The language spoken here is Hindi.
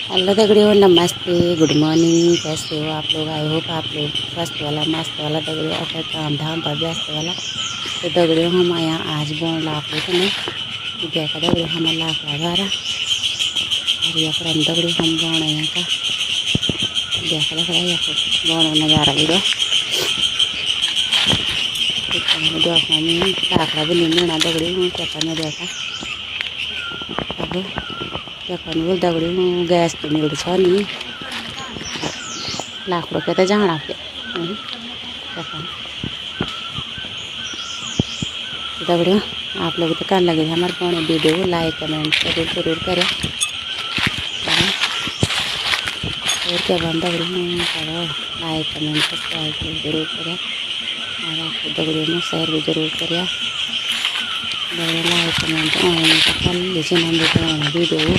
हेलो दगड़ियों, नमस्ते, गुड मॉर्निंग। कैसे हो आप लोग? आई होप आप लोग स्वस्थ वाला मस्त वाला दगड़ियों अपने काम धाम पर व्यस्त वाला। तो दगड़ियों हम यहाँ आज बोन लाख लेते नहीं देखा दगड़ियों हमारे लाखड़ा द्वारा और यहाँ पर हम दगड़ियों हम बोण यहाँ का देखा दगड़ा यहाँ बोण नज़ारा भी देखा में लाखड़ा भी नहीं मिलना दगड़ियों चक्कर में देखा अब चक्कर में दगड़ियों गैस तो मिलती छ नहीं लाखड़ों के तो जाना पे दगड़ियों आप लोग तो कर लगे हमारे पुराने वीडियो को लाइक कमेंट जरूर करें और क्या बन दगड़ियों करो लाइक कमेंट सब्सक्राइब जरूर करें और आपको दगड़ियों में शेयर भी जरूर करें दगड़ियों लाइक कमेंट ऑन कर लीजिए हम वीडियो